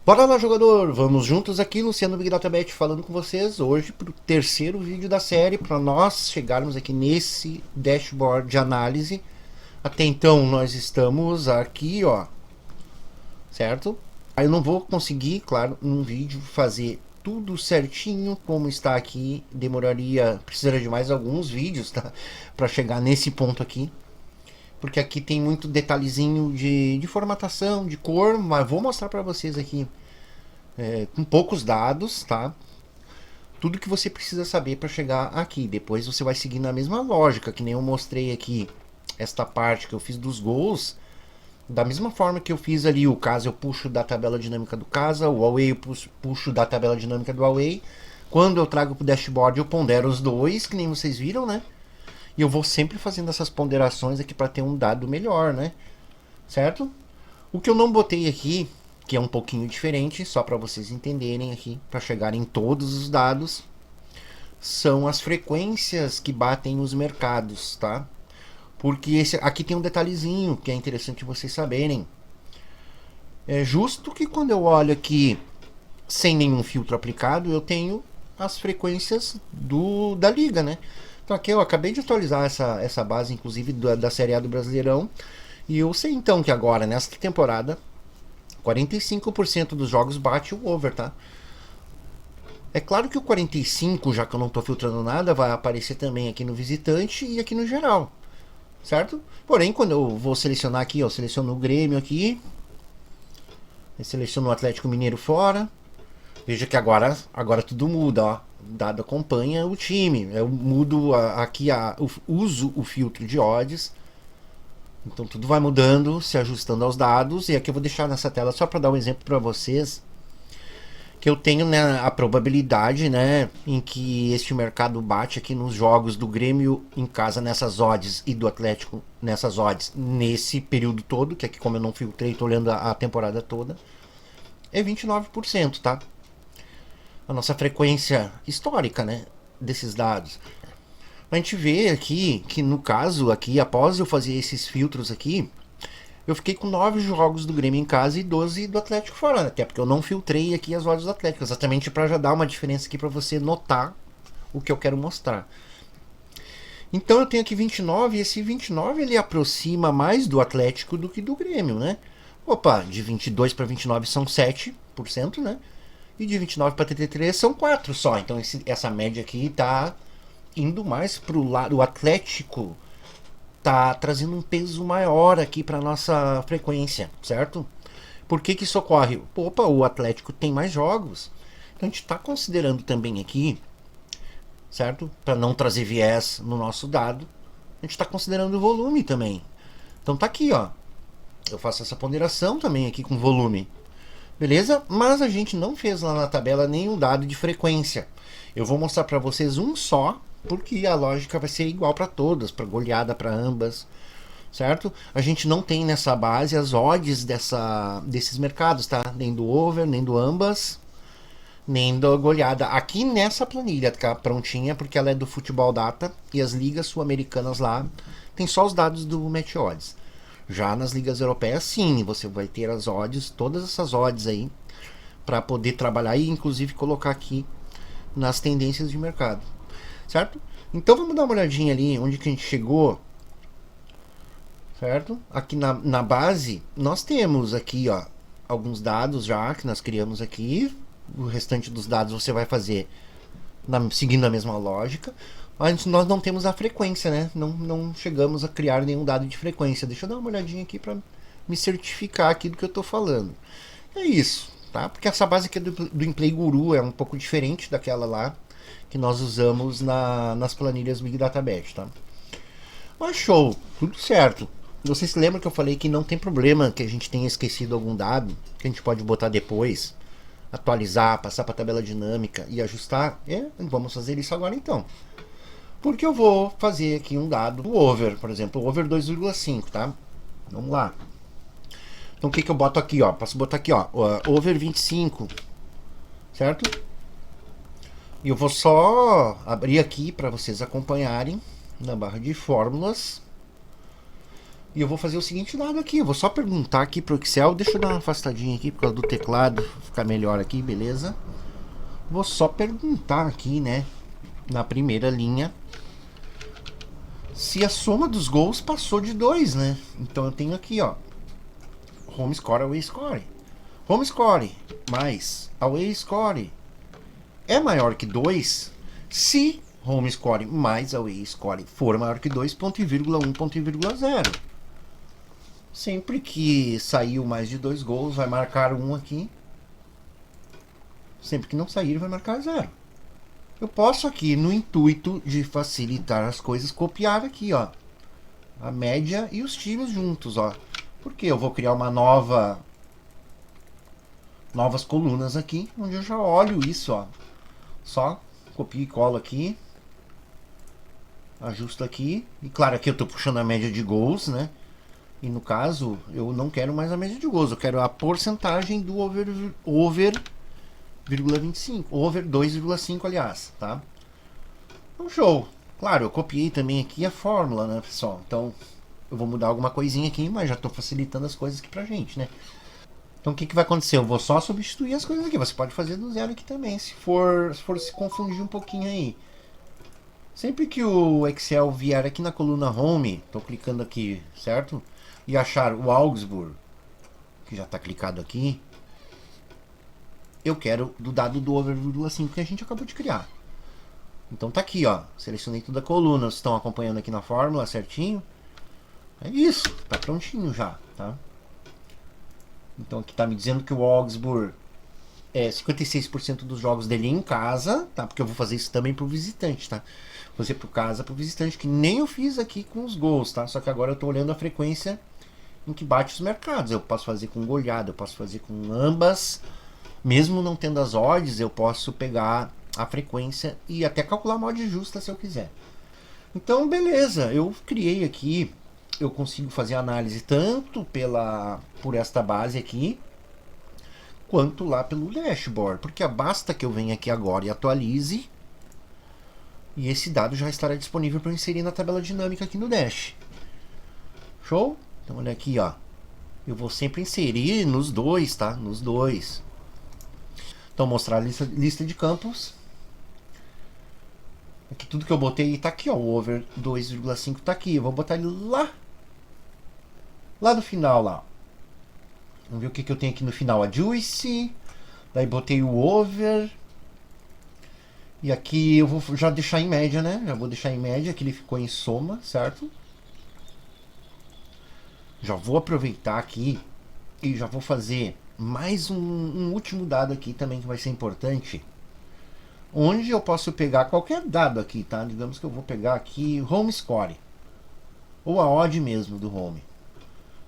Bora lá, jogador! Vamos juntos aqui, Luciano Big Data Bet, falando com vocês hoje para o terceiro vídeo da série, para nós chegarmos aqui nesse dashboard de análise. Até então nós estamos aqui, ó, certo? Aí eu não vou conseguir, claro, num vídeo fazer tudo certinho como está aqui. Precisaria de mais alguns vídeos, tá? Para chegar nesse ponto aqui. Porque aqui tem muito detalhezinho de formatação, de cor, mas vou mostrar para vocês aqui com poucos dados, tá? Tudo que você precisa saber para chegar aqui. Depois você vai seguir na mesma lógica, que nem eu mostrei aqui esta parte que eu fiz dos gols. Da mesma forma que eu fiz ali o casa, eu puxo da tabela dinâmica do casa, o away eu puxo da tabela dinâmica do away. Quando eu trago pro dashboard eu pondero os dois, que nem vocês viram, né? E eu vou sempre fazendo essas ponderações aqui para ter um dado melhor, né? Certo? O que eu não botei aqui, que é um pouquinho diferente, só para vocês entenderem aqui, para chegar em todos os dados, são as frequências que batem nos mercados, tá? Porque aqui tem um detalhezinho que é interessante vocês saberem. É justo que quando eu olho aqui sem nenhum filtro aplicado, eu tenho as frequências da liga, né? Então aqui eu acabei de atualizar essa base, inclusive da Série A do Brasileirão. E eu sei então que agora, nesta temporada, 45% dos jogos bate o over, tá? É claro que o 45, já que eu não estou filtrando nada, vai aparecer também aqui no visitante e aqui no geral, certo? Porém, quando eu vou selecionar aqui, eu seleciono o Grêmio aqui, eu seleciono o Atlético Mineiro fora. Veja que agora tudo muda, ó. O dado acompanha o time. Eu mudo uso o filtro de odds. Então tudo vai mudando, se ajustando aos dados. E aqui eu vou deixar nessa tela só para dar um exemplo para vocês que eu tenho, né, a probabilidade, né, em que este mercado bate aqui nos jogos do Grêmio em casa nessas odds e do Atlético nessas odds nesse período todo, que aqui como eu não filtrei, tô olhando a temporada toda, é 29%, tá? A nossa frequência histórica, né, desses dados. A gente vê aqui que no caso aqui, após eu fazer esses filtros aqui, eu fiquei com 9 jogos do Grêmio em casa e 12 do Atlético fora, até porque eu não filtrei aqui as odds do Atlético, exatamente para já dar uma diferença aqui para você notar o que eu quero mostrar. Então eu tenho aqui 29 e esse 29 ele aproxima mais do Atlético do que do Grêmio, né? Opa, de 22 para 29 são 7%, né? E de 29 para 33 são 4 só. Então essa média aqui tá indo mais pro lado. O Atlético tá trazendo um peso maior aqui para nossa frequência, certo? Por que isso ocorre? Opa, o Atlético tem mais jogos. Então a gente está considerando também aqui, certo? Para não trazer viés no nosso dado, a gente está considerando o volume também. Então tá aqui, ó. Eu faço essa ponderação também aqui com volume. Beleza? Mas a gente não fez lá na tabela nenhum dado de frequência. Eu vou mostrar para vocês um só, porque a lógica vai ser igual para todas, para goleada para ambas, certo? A gente não tem nessa base as odds desses mercados, tá? Nem do over, nem do ambas, nem da goleada. Aqui nessa planilha, tá prontinha, porque ela é do Futebol Data e as ligas sul-americanas lá tem só os dados do Match Odds. Já nas ligas europeias, sim, você vai ter as odds, todas essas odds aí, para poder trabalhar e inclusive colocar aqui nas tendências de mercado, certo? Então vamos dar uma olhadinha ali onde que a gente chegou, certo? Aqui na base nós temos aqui, ó, alguns dados já que nós criamos aqui. O restante dos dados você vai fazer seguindo a mesma lógica. Mas nós não temos a frequência, né? Não chegamos a criar nenhum dado de frequência. Deixa eu dar uma olhadinha aqui para me certificar aqui do que eu estou falando. É isso, tá? Porque essa base aqui do Inplay Guru é um pouco diferente daquela lá que nós usamos nas planilhas Big Data Bet, tá? Mas show, tudo certo. Vocês se lembram que eu falei que não tem problema que a gente tenha esquecido algum dado, que a gente pode botar depois, atualizar, passar para a tabela dinâmica e ajustar? Vamos fazer isso agora então. Porque eu vou fazer aqui um dado do over, por exemplo, o over 2,5, tá? Vamos lá. Então o que eu boto aqui, ó? Posso botar aqui, ó, over 25, certo? E eu vou só abrir aqui para vocês acompanharem na barra de fórmulas. E eu vou fazer o seguinte dado aqui, eu vou só perguntar aqui pro Excel, deixa eu dar uma afastadinha aqui por causa do teclado, ficar melhor aqui, beleza? Vou só perguntar aqui, né, na primeira linha, se a soma dos gols passou de 2, né? Então eu tenho aqui, ó, home score, away score. Home score mais away score é maior que 2 se home score mais away score for maior que 2, ponto e vírgula 1, ponto e vírgula 0. Sempre que saiu mais de 2 gols, vai marcar 1 aqui. Sempre que não sair, vai marcar 0. Eu posso aqui, no intuito de facilitar as coisas, copiar aqui, ó, a média e os times juntos, ó. Porque eu vou criar uma novas colunas aqui, onde eu já olho isso, ó. Só copio e colo aqui. Ajusto aqui. E claro, aqui eu tô puxando a média de gols, né? E no caso, eu não quero mais a média de gols, eu quero a porcentagem do over 0,25, over 2,5, aliás, tá? Então, show. Claro, eu copiei também aqui a fórmula, né, pessoal? Então, eu vou mudar alguma coisinha aqui, mas já estou facilitando as coisas aqui pra gente, né? Então, o que vai acontecer? Eu vou só substituir as coisas aqui. Você pode fazer do zero aqui também, se for se confundir um pouquinho aí. Sempre que o Excel vier aqui na coluna Home, estou clicando aqui, certo? E achar o Augsburg, que já está clicado aqui, eu quero do dado do over 0,5 que a gente acabou de criar. Então tá aqui, ó, selecionei toda a coluna, vocês estão acompanhando aqui na fórmula certinho. É isso, tá prontinho já, tá? Então aqui tá me dizendo que o Augsburg 56% dos jogos dele em casa, tá? Porque eu vou fazer isso também pro visitante, tá? Vou fazer pro casa, pro visitante, que nem eu fiz aqui com os gols, tá? Só que agora eu tô olhando a frequência em que bate os mercados. Eu posso fazer com goleada, eu posso fazer com ambas. Mesmo não tendo as odds, eu posso pegar a frequência e até calcular uma odd justa se eu quiser. Então, beleza, eu criei aqui, eu consigo fazer análise tanto por esta base aqui, quanto lá pelo dashboard, porque basta que eu venha aqui agora e atualize, e esse dado já estará disponível para inserir na tabela dinâmica aqui no Dash. Show? Então olha aqui, ó, eu vou sempre inserir nos dois, tá? Nos dois. Então mostrar a lista de campos. Aqui tudo que eu botei tá aqui, ó, o over 2,5 tá aqui. Eu vou botar ele lá no final lá. Vamos ver o que eu tenho aqui no final. A Juice. Daí botei o over. E aqui eu vou já deixar em média, né? Já vou deixar em média, que ele ficou em soma, certo? Já vou aproveitar aqui e já vou fazer mais um último dado aqui também que vai ser importante. Onde eu posso pegar qualquer dado aqui, tá? Digamos que eu vou pegar aqui home score. Ou a odd mesmo do home.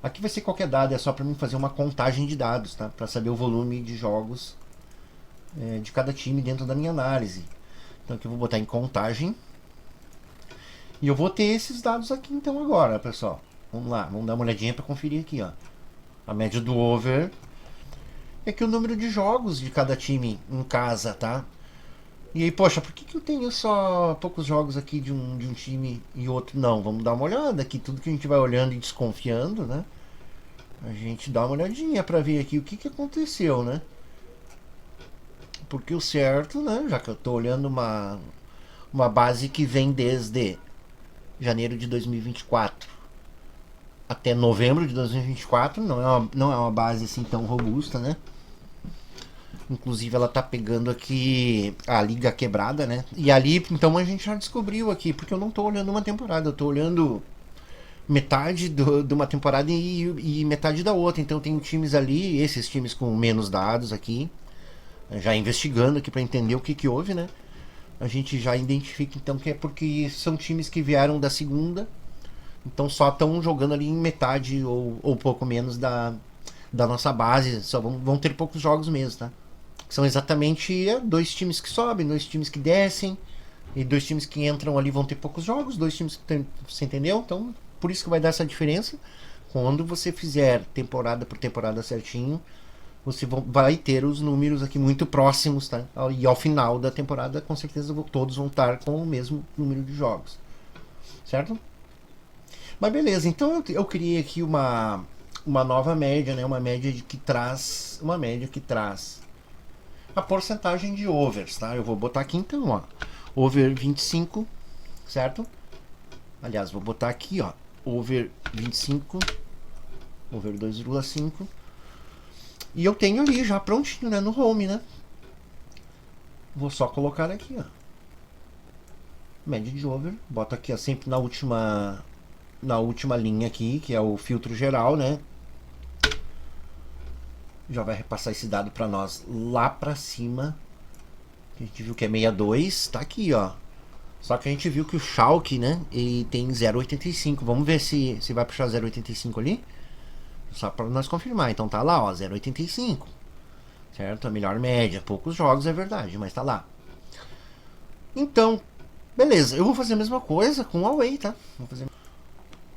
Aqui vai ser qualquer dado, é só para mim fazer uma contagem de dados, tá? Para saber o volume de jogos de cada time dentro da minha análise. Então aqui eu vou botar em contagem. E eu vou ter esses dados aqui então agora, pessoal. Vamos lá, vamos dar uma olhadinha para conferir aqui, ó. A média do over. E aqui o número de jogos de cada time em casa, tá? E aí, poxa, por que eu tenho só poucos jogos aqui de um time e outro não? Vamos dar uma olhada aqui, tudo que a gente vai olhando e desconfiando, né? A gente dá uma olhadinha para ver aqui o que aconteceu, né? Porque o certo, né? Já que eu tô olhando uma base que vem desde janeiro de 2024 até novembro de 2024, não é uma base assim tão robusta, né? Inclusive ela tá pegando aqui a liga quebrada, né? E ali, então a gente já descobriu aqui, porque eu não tô olhando uma temporada, eu tô olhando metade de uma temporada e metade da outra. Então tem times ali, esses times com menos dados aqui, já investigando aqui para entender o que houve, né? A gente já identifica então que é porque são times que vieram da segunda, então só estão jogando ali em metade ou pouco menos da nossa base, só vão ter poucos jogos mesmo, tá? São exatamente 2 times que sobem, 2 times que descem, e 2 times que entram ali vão ter poucos jogos, 2 times que tem, você entendeu? Então, por isso que vai dar essa diferença. Quando você fizer temporada por temporada certinho, você vai ter os números aqui muito próximos, tá? E ao final da temporada, com certeza, todos vão estar com o mesmo número de jogos. Certo? Mas beleza, então eu criei aqui uma nova média, né? Uma média que traz. Uma média que traz a porcentagem de overs, tá? Eu vou botar aqui então, ó. Over 25, certo? Aliás, vou botar aqui, ó. Over 25, over 2,5. E eu tenho ali já prontinho, né? No home, né? Vou só colocar aqui, ó. Média de over. Bota aqui, ó, sempre na última linha aqui, que é o filtro geral, né? Já vai repassar esse dado para nós lá para cima. A gente viu que é 62, tá aqui, ó. Só que a gente viu que o Schalke, né, ele tem 0,85. Vamos ver se vai puxar 0,85 ali. Só para nós confirmar. Então tá lá, ó, 0,85. Certo? A melhor média. Poucos jogos, é verdade, mas tá lá. Então, beleza. Eu vou fazer a mesma coisa com o Away, tá?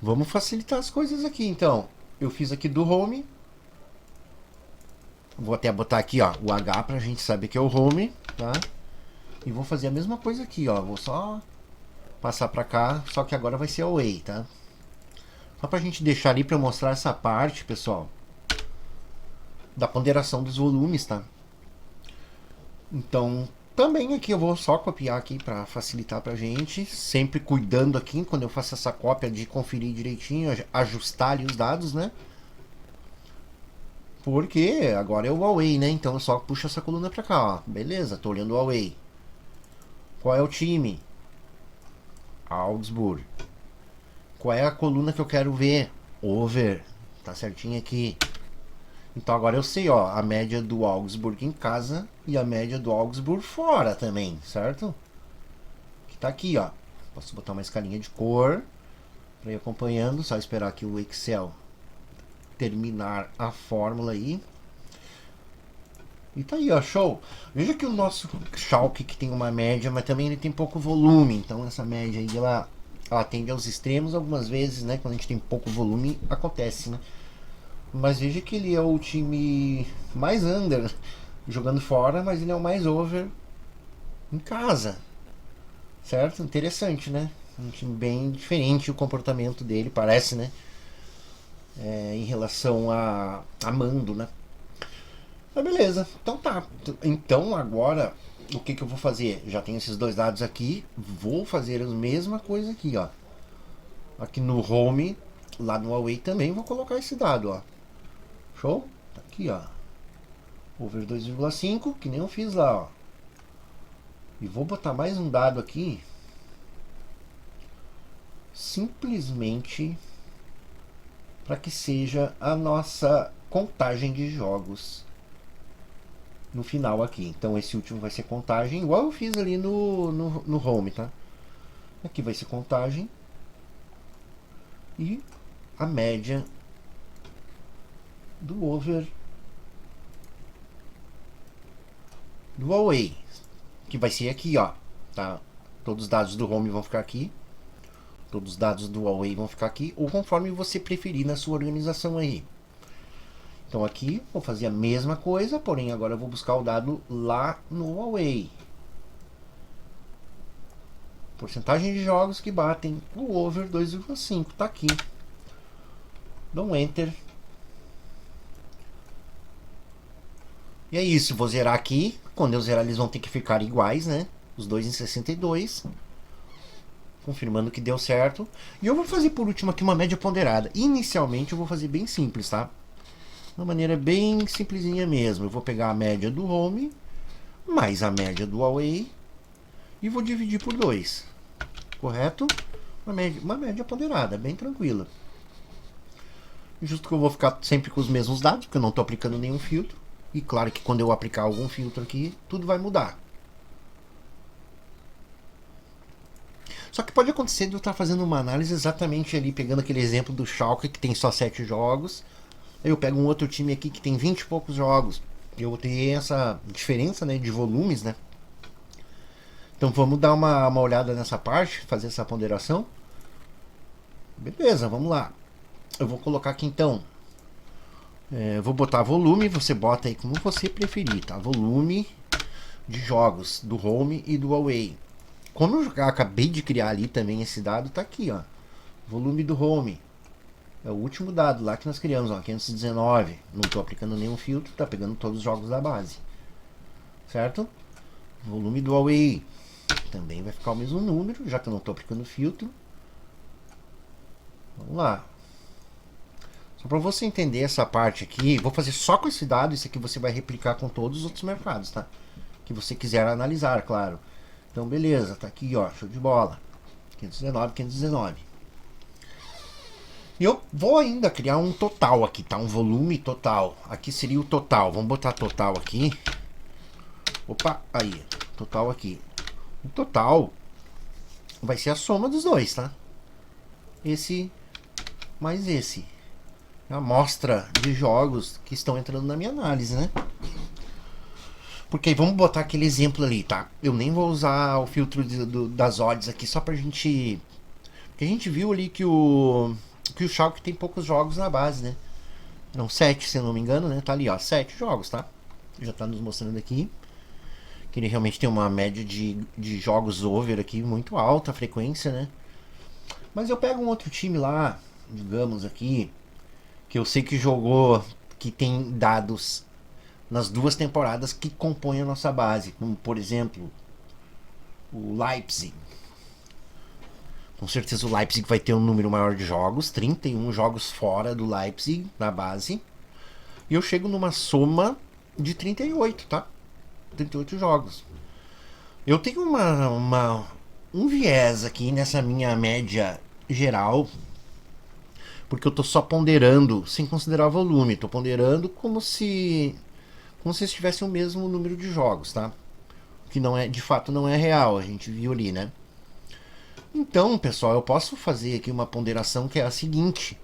Vamos facilitar as coisas aqui, então. Eu fiz aqui do home. Vou até botar aqui, ó, o H pra gente saber que é o home, tá? E vou fazer a mesma coisa aqui, ó. Vou só passar pra cá, só que agora vai ser away, tá? Só pra gente deixar ali pra mostrar essa parte, pessoal, da ponderação dos volumes, tá? Então, também aqui eu vou só copiar aqui pra facilitar pra gente, sempre cuidando aqui, quando eu faço essa cópia, de conferir direitinho, ajustar ali os dados, né? Porque agora é o away, né? Então eu só puxo essa coluna pra cá, ó. Beleza, tô olhando o away. Qual é o time? Augsburg. Qual é a coluna que eu quero ver? Over. Tá certinho aqui. Então agora eu sei, ó, a média do Augsburg em casa e a média do Augsburg fora também, certo? Que tá aqui, ó. Posso botar uma escalinha de cor pra ir acompanhando, só esperar que o Excel terminar a fórmula aí. E tá aí, ó, show. Veja que o nosso Schalke, que tem uma média, mas também ele tem pouco volume. Então essa média aí, ela tende aos extremos algumas vezes, né? Quando a gente tem pouco volume, acontece, né? Mas veja que ele é o time mais under jogando fora, mas ele é o mais over em casa. Certo? Interessante, né? Um time bem diferente o comportamento dele, parece, né? Em relação a Mando, né? Mas beleza, então tá. Então agora o que eu vou fazer? Já tenho esses dois dados aqui. Vou fazer a mesma coisa aqui, ó. Aqui no home, lá no away também vou colocar esse dado, ó. Show? Tá aqui, ó. Over 2,5, que nem eu fiz lá, ó. E vou botar mais um dado aqui. Simplesmente para que seja a nossa contagem de jogos no final aqui. Então esse último vai ser contagem, igual eu fiz ali no home, tá? Aqui vai ser contagem e a média do over do away, que vai ser aqui, ó, tá? Todos os dados do home vão ficar aqui, todos os dados do away vão ficar aqui, ou conforme você preferir na sua organização aí. Então aqui vou fazer a mesma coisa, porém agora eu vou buscar o dado lá no away. Porcentagem de jogos que batem o over 2,5, tá aqui. Dou um enter. E é isso, vou zerar aqui. Quando eu zerar eles vão ter que ficar iguais, né? Os dois em 62. Confirmando que deu certo. E eu vou fazer por último aqui uma média ponderada. Inicialmente eu vou fazer bem simples, tá? Uma maneira bem simplesinha mesmo. Eu vou pegar a média do home mais a média do away e vou dividir por 2. Correto? Uma média ponderada, bem tranquila. Justo que eu vou ficar sempre com os mesmos dados, porque eu não estou aplicando nenhum filtro. E claro que quando eu aplicar algum filtro aqui, tudo vai mudar. Só que pode acontecer de eu estar fazendo uma análise exatamente ali, pegando aquele exemplo do Schalke, que tem só 7 jogos. Aí eu pego um outro time aqui que tem 20 e poucos jogos. Eu vou ter essa diferença, né, de volumes, né? Então vamos dar uma olhada nessa parte, fazer essa ponderação. Beleza, vamos lá. Eu vou colocar aqui então. Vou botar volume, você bota aí como você preferir, tá? Volume de jogos do home e do away. Como eu acabei de criar ali também esse dado, tá aqui, ó. Volume do home. É o último dado lá que nós criamos, ó, 519. Não estou aplicando nenhum filtro, está pegando todos os jogos da base. Certo? Volume do away. Também vai ficar o mesmo número, já que eu não estou aplicando filtro. Vamos lá. Só para você entender essa parte aqui, vou fazer só com esse dado. Isso aqui você vai replicar com todos os outros mercados, tá? Que você quiser analisar, claro. Então, beleza, tá aqui, ó, show de bola. 519, 519. E eu vou ainda criar um total aqui, tá? Um volume total. Aqui seria o total. Vamos botar total aqui. Opa, aí. Total aqui. O total vai ser a soma dos dois, tá? Esse mais esse. É a amostra de jogos que estão entrando na minha análise, né? Porque vamos botar aquele exemplo ali, tá? Eu nem vou usar o filtro das odds aqui só pra gente... Porque a gente viu ali que o Schalke tem poucos jogos na base, né? Não, 7, se eu não me engano, né? Tá ali, ó, 7 jogos, tá? Já tá nos mostrando aqui que ele realmente tem uma média de jogos over aqui muito alta, a frequência, né? Mas eu pego um outro time lá, digamos aqui, que eu sei que jogou, que tem dados nas 2 temporadas que compõem a nossa base, como por exemplo o Leipzig. Com certeza o Leipzig vai ter um número maior de jogos, 31 jogos fora do Leipzig na base. E eu chego numa soma de 38, tá? 38 jogos. Eu tenho um viés aqui nessa minha média geral, porque eu tô só ponderando sem considerar o volume. Tô ponderando como se estivesse o mesmo número de jogos, tá? Que não é, de fato não é real, a gente viu ali, né? Então, pessoal, eu posso fazer aqui uma ponderação que é a seguinte,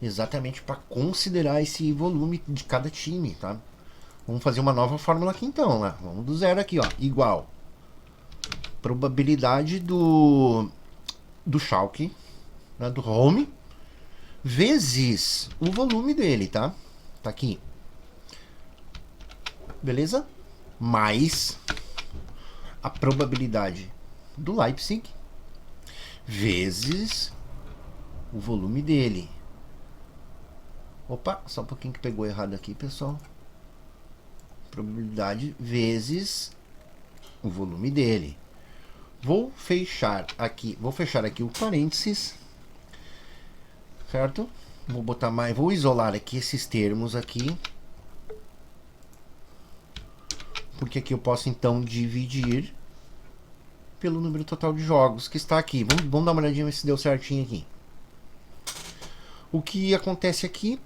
exatamente para considerar esse volume de cada time, tá? Vamos fazer uma nova fórmula aqui então, né? Vamos do zero aqui, ó, igual probabilidade do Schalke, né, do home, vezes o volume dele, tá? Tá aqui. Beleza? Mais a probabilidade do Leipzig vezes o volume dele. Opa, só um pouquinho que pegou errado aqui, pessoal. Probabilidade vezes o volume dele. Vou fechar aqui o parênteses, certo? Vou botar mais, vou isolar aqui esses termos aqui, porque aqui eu posso então dividir pelo número total de jogos que está aqui. Vamos dar uma olhadinha se deu certinho aqui. O que acontece aqui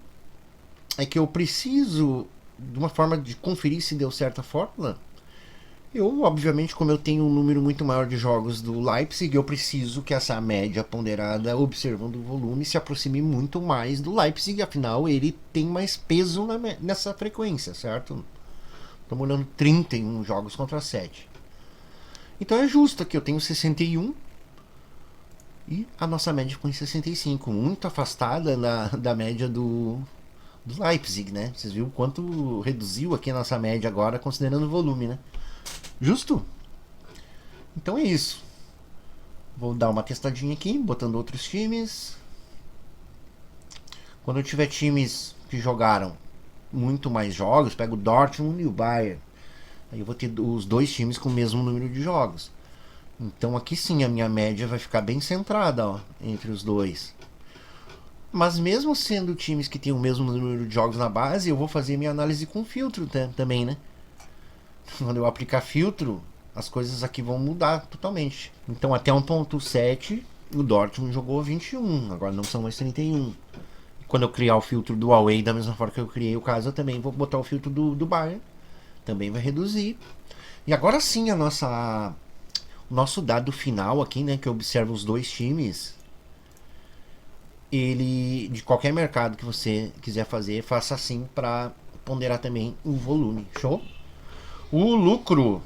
é que eu preciso de uma forma de conferir se deu certa a fórmula. Eu, obviamente, como eu tenho um número muito maior de jogos do Leipzig, eu preciso que essa média ponderada, observando o volume, se aproxime muito mais do Leipzig, afinal ele tem mais peso nessa frequência, certo? Estamos olhando 31 jogos contra 7. Então é justo que eu tenho 61 e a nossa média ficou em 65, muito afastada da média do Leipzig, né? Vocês viram quanto reduziu aqui a nossa média agora, considerando o volume, né? Justo? Então é isso. Vou dar uma testadinha aqui, botando outros times. Quando eu tiver times que jogaram muito mais jogos, pego o Dortmund e o Bayern. Aí eu vou ter os 2 times com o mesmo número de jogos. Então aqui sim a minha média vai ficar bem centrada, ó, entre os dois. Mas mesmo sendo times que têm o mesmo número de jogos na base, eu vou fazer minha análise com filtro também, né? Quando eu aplicar filtro, as coisas aqui vão mudar totalmente. Então até 1.7 o Dortmund jogou 21, agora não são mais 31. Quando eu criar o filtro do away, da mesma forma que eu criei o caso, eu também vou botar o filtro do Bayern. Também vai reduzir. E agora sim o nosso dado final aqui, né, que observa os 2 times, ele, de qualquer mercado que você quiser fazer, faça assim para ponderar também o volume. Show? O lucro,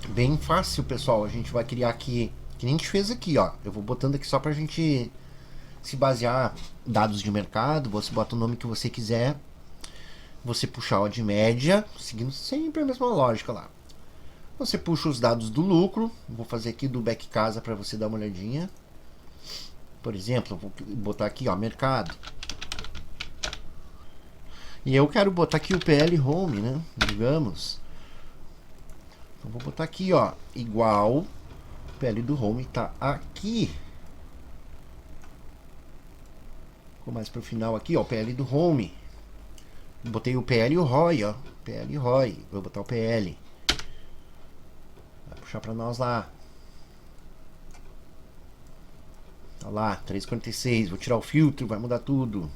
bem fácil, pessoal. A gente vai criar aqui, que nem a gente fez aqui, ó. Eu vou botando aqui só pra gente se basear dados de mercado. Você bota o nome que você quiser. Você puxa a odd média, seguindo sempre a mesma lógica lá. Você puxa os dados do lucro. Vou fazer aqui do back casa para você dar uma olhadinha. Por exemplo, vou botar aqui, ó, mercado. E eu quero botar aqui o PL Home, né? Digamos. Então vou botar aqui, ó, igual. O PL do Home tá aqui. Ficou mais pro final aqui, ó, o PL do Home. Botei o PL e o ROI, ó. PL e ROI. Vou botar o PL. Vai puxar pra nós lá. Tá lá, 3,46. Vou tirar o filtro, vai mudar tudo.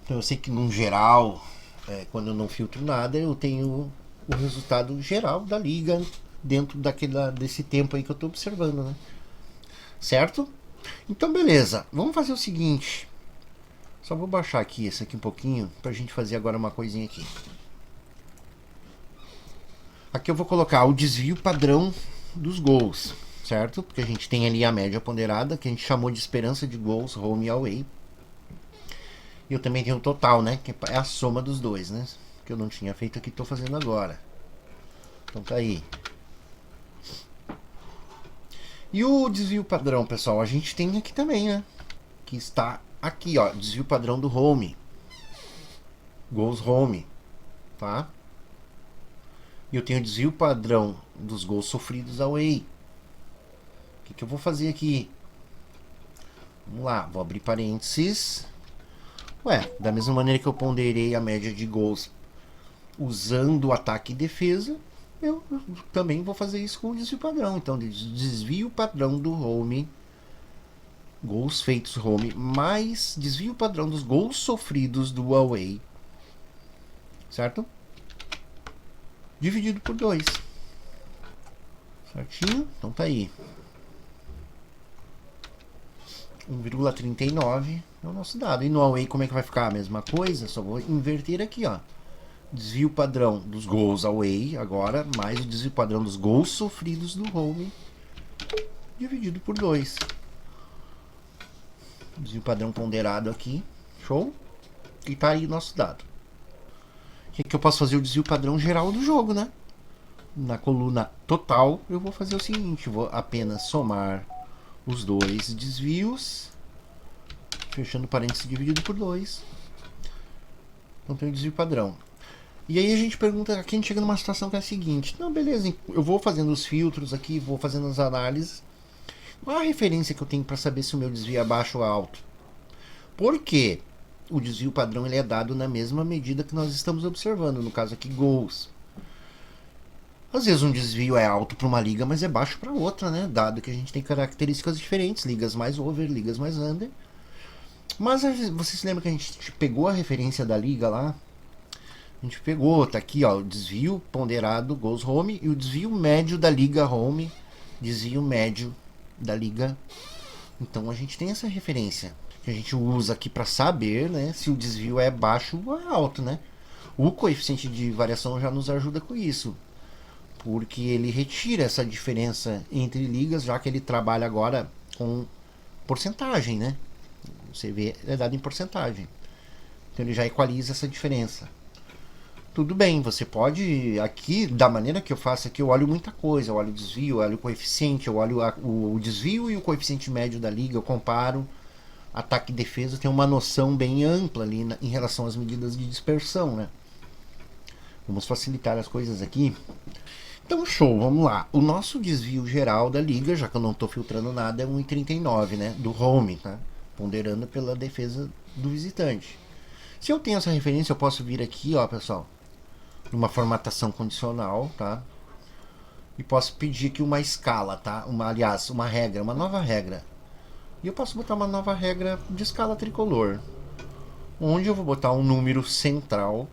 Então eu sei que no geral, quando eu não filtro nada, eu tenho o resultado geral da liga dentro desse tempo aí que eu tô observando, né? Certo? Então beleza, vamos fazer o seguinte. Só vou baixar aqui esse aqui um pouquinho pra gente fazer agora uma coisinha aqui. Aqui eu vou colocar o desvio padrão dos gols, certo? Porque a gente tem ali a média ponderada, que a gente chamou de esperança de gols home e away. E eu também tenho o total, né? Que é a soma dos dois, né? Que eu não tinha feito aqui, tô fazendo agora. Então tá aí. E o desvio padrão, pessoal, a gente tem aqui também, né? Que está aqui, ó, desvio padrão do home. Gols home, tá? E eu tenho o desvio padrão dos gols sofridos away. O que eu vou fazer aqui? Vamos lá, vou abrir parênteses. Ué, da mesma maneira que eu ponderei a média de gols usando o ataque e defesa, eu também vou fazer isso com o desvio padrão. Então, desvio padrão do home, gols feitos home, mais desvio padrão dos gols sofridos do away, certo? Dividido por 2. Certinho? Então tá aí. 1,39 é o nosso dado. E no away como é que vai ficar? A mesma coisa, só vou inverter aqui, ó. Desvio padrão dos gols away agora, mais o desvio padrão dos gols sofridos do home, dividido por 2. Desvio padrão ponderado aqui, show? E tá aí o nosso dado. O que eu posso fazer? O desvio padrão geral do jogo, né? Na coluna total, eu vou fazer o seguinte, vou apenas somar os dois desvios, fechando parênteses dividido por 2. Então tem o desvio padrão. E aí a gente pergunta, aqui a gente chega numa situação que é a seguinte: não, beleza, eu vou fazendo os filtros aqui, vou fazendo as análises. Qual a referência que eu tenho para saber se o meu desvio é baixo ou alto? Porque o desvio padrão ele é dado na mesma medida que nós estamos observando, no caso aqui, gols. Às vezes um desvio é alto para uma liga, mas é baixo para outra, né? Dado que a gente tem características diferentes, ligas mais over, ligas mais under. Mas você se lembra que a gente pegou a referência da liga lá? A gente pegou, tá aqui, ó, o desvio ponderado goals home e o desvio médio da liga home, desvio médio da liga. Então a gente tem essa referência que a gente usa aqui para saber, né, se o desvio é baixo ou é alto, né? O coeficiente de variação já nos ajuda com isso, porque ele retira essa diferença entre ligas, já que ele trabalha agora com porcentagem, né? Você vê, é dado em porcentagem. Então ele já equaliza essa diferença. Tudo bem, você pode, aqui, da maneira que eu faço aqui, eu olho muita coisa, eu olho o desvio, eu olho o coeficiente, eu olho o desvio e o coeficiente médio da liga, eu comparo ataque e defesa, eu tenho uma noção bem ampla ali em relação às medidas de dispersão, né? Vamos facilitar as coisas aqui. Então, show, vamos lá. O nosso desvio geral da liga, já que eu não estou filtrando nada, é 1,39, né? Do home, tá? Ponderando pela defesa do visitante. Se eu tenho essa referência, eu posso vir aqui, ó, pessoal, numa formatação condicional, tá? E posso pedir aqui uma escala, tá? Aliás, uma regra, uma nova regra. E eu posso botar uma nova regra de escala tricolor, onde eu vou botar um número central,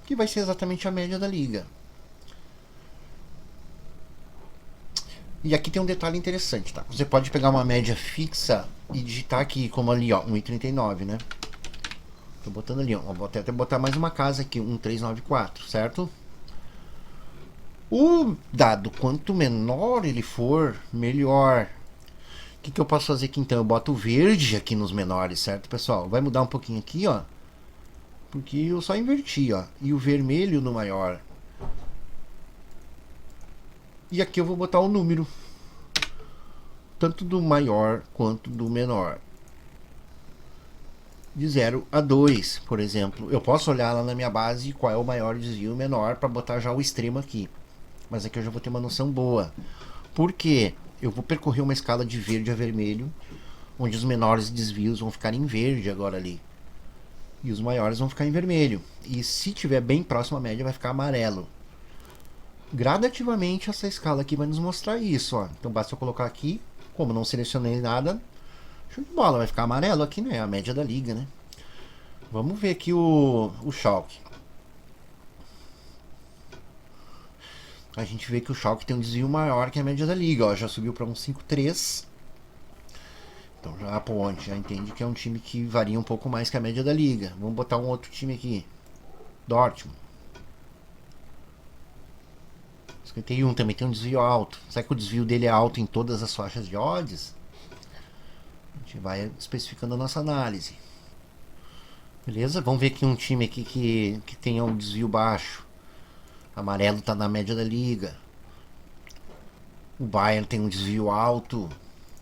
que vai ser exatamente a média da liga. E aqui tem um detalhe interessante, tá? Você pode pegar uma média fixa e digitar aqui, como ali, ó, 1,39, né? Tô botando ali, ó. Vou até botar mais uma casa aqui, 1,394, certo? O dado, quanto menor ele for, melhor. O que eu posso fazer aqui então? Eu boto o verde aqui nos menores, certo, pessoal? Vai mudar um pouquinho aqui, ó. Porque eu só inverti, ó. E o vermelho no maior. E aqui eu vou botar o número, tanto do maior quanto do menor. De 0 a 2, por exemplo. Eu posso olhar lá na minha base qual é o maior desvio e o menor para botar já o extremo aqui. Mas aqui eu já vou ter uma noção boa. Por quê? Eu vou percorrer uma escala de verde a vermelho, onde os menores desvios vão ficar em verde agora ali. E os maiores vão ficar em vermelho. E se tiver bem próximo à média, vai ficar amarelo. Gradativamente essa escala aqui vai nos mostrar isso, ó. Então basta eu colocar aqui, como não selecionei nada, show de bola, vai ficar amarelo aqui, né? A média da liga, né? Vamos ver aqui o Schalke. A gente vê que o Schalke tem um desvio maior que a média da liga, ó. Já subiu para um 5,3. Então já a ponte já entende que é um time que varia um pouco mais que a média da liga. Vamos botar um outro time aqui. Dortmund. 51 também tem um desvio alto. Será que o desvio dele é alto em todas as faixas de odds? A gente vai especificando a nossa análise. Beleza? Vamos ver aqui um time aqui que tenha um desvio baixo. Amarelo está na média da liga. O Bayern tem um desvio alto.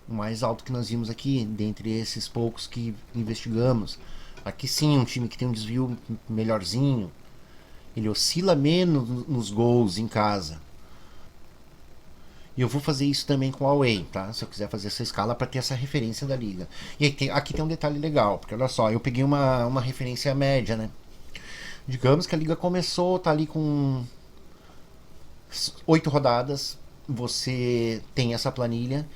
O mais alto que nós vimos aqui, dentre esses poucos que investigamos. Aqui sim, um time que tem um desvio melhorzinho. Ele oscila menos nos gols em casa. E eu vou fazer isso também com a Away, tá? Se eu quiser fazer essa escala para ter essa referência da liga. E aqui tem um detalhe legal, porque olha só, eu peguei uma referência média, né? Digamos que a liga começou, tá ali com 8 rodadas, você tem essa planilha,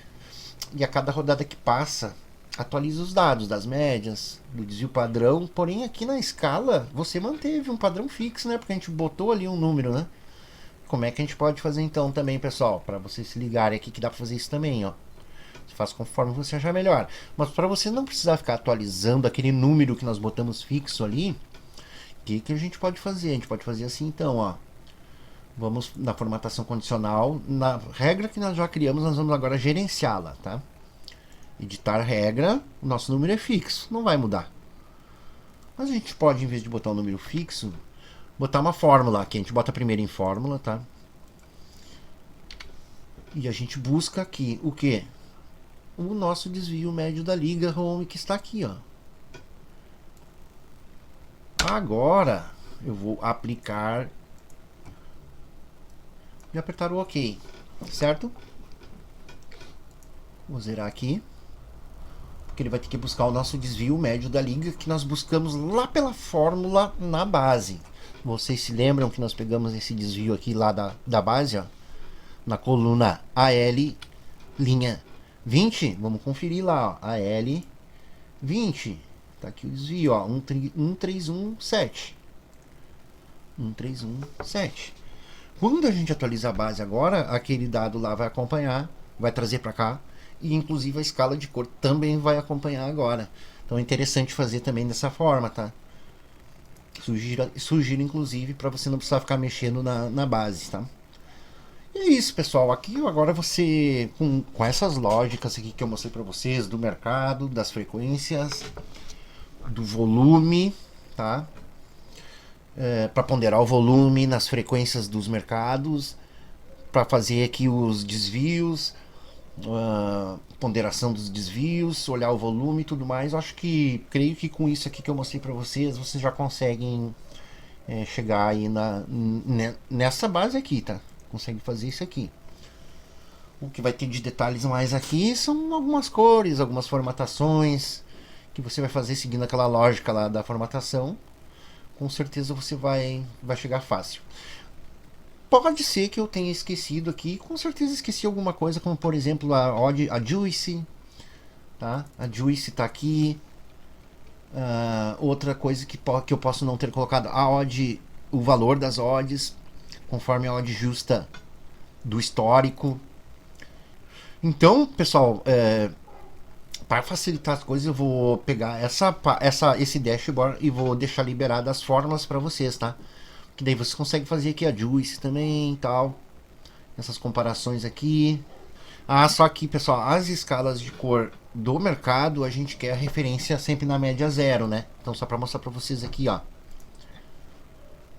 e a cada rodada que passa, atualiza os dados das médias, do desvio padrão, porém aqui na escala, você manteve um padrão fixo, né? Porque a gente botou ali um número, né? Como é que a gente pode fazer então também, pessoal? Para vocês se ligarem aqui que dá para fazer isso também, ó. Você faz conforme você achar melhor. Mas para você não precisar ficar atualizando aquele número que nós botamos fixo ali, o que a gente pode fazer? A gente pode fazer assim então, ó. Vamos na formatação condicional. Na regra que nós já criamos, nós vamos agora gerenciá-la, tá? Editar regra, o nosso número é fixo, não vai mudar. Mas a gente pode, em vez de botar um número fixo, botar uma fórmula aqui. A gente bota primeiro em fórmula, tá? E a gente busca aqui o que? O nosso desvio médio da liga home, que está aqui, ó. Agora eu vou aplicar e apertar o OK, certo? Vou zerar aqui, porque ele vai ter que buscar o nosso desvio médio da liga que nós buscamos lá pela fórmula na base. Vocês se lembram que nós pegamos esse desvio aqui lá da base, ó, na coluna AL, linha 20. Vamos conferir lá, ó, AL 20. Tá aqui o desvio, ó, 1317. 1317. Quando a gente atualizar a base agora, aquele dado lá vai acompanhar, vai trazer para cá, e inclusive a escala de cor também vai acompanhar agora. Então é interessante fazer também dessa forma, tá? Sugiro inclusive para você não precisar ficar mexendo na base, tá? E é isso, pessoal. Aqui agora você, com essas lógicas aqui que eu mostrei para vocês, do mercado, das frequências, do volume, tá? Para ponderar o volume nas frequências dos mercados, para fazer aqui os desvios, ponderação dos desvios, olhar o volume e tudo mais. Eu creio que com isso aqui que eu mostrei para vocês, vocês já conseguem chegar aí nessa base aqui, tá? Consegue fazer isso aqui. O que vai ter de detalhes mais aqui são algumas cores, algumas formatações que você vai fazer seguindo aquela lógica lá da formatação. Com certeza você vai chegar fácil. Pode ser que eu tenha esquecido aqui, com certeza esqueci alguma coisa, como por exemplo a Juice, tá? A Juice está aqui. Outra coisa que eu posso não ter colocado, a odd, o valor das odds, conforme a odd justa do histórico. Então, pessoal, para facilitar as coisas, eu vou pegar esse dashboard e vou deixar liberadas as fórmulas para vocês, tá? Que daí você consegue fazer aqui a Juice também e tal. Essas comparações aqui. Só que, pessoal, as escalas de cor do mercado, a gente quer a referência sempre na média zero, né? Então, só para mostrar para vocês aqui, ó.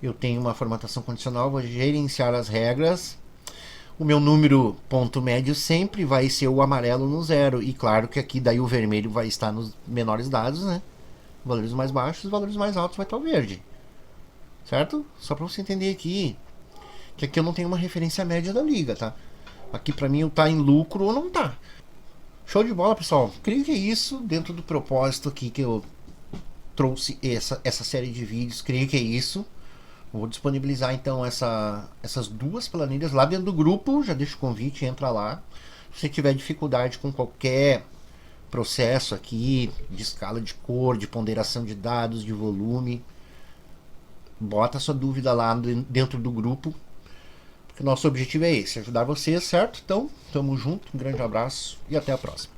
Eu tenho uma formatação condicional, vou gerenciar as regras. O meu número ponto médio sempre vai ser o amarelo no 0. E claro que aqui daí o vermelho vai estar nos menores dados, né? Valores mais baixos, valores mais altos vai estar o verde. Certo? Só para você entender aqui que aqui eu não tenho uma referência média da liga, tá? Aqui para mim tá em lucro ou não tá. Show de bola, pessoal. Creio que é isso dentro do propósito aqui que eu trouxe essa série de vídeos. Creio que é isso. Vou disponibilizar então essas duas planilhas lá dentro do grupo. Já deixo o convite, entra lá. Se você tiver dificuldade com qualquer processo aqui de escala de cor, de ponderação de dados, de volume, bota a sua dúvida lá dentro do grupo, porque o nosso objetivo é esse, ajudar vocês, certo? Então, tamo junto, um grande abraço e até a próxima.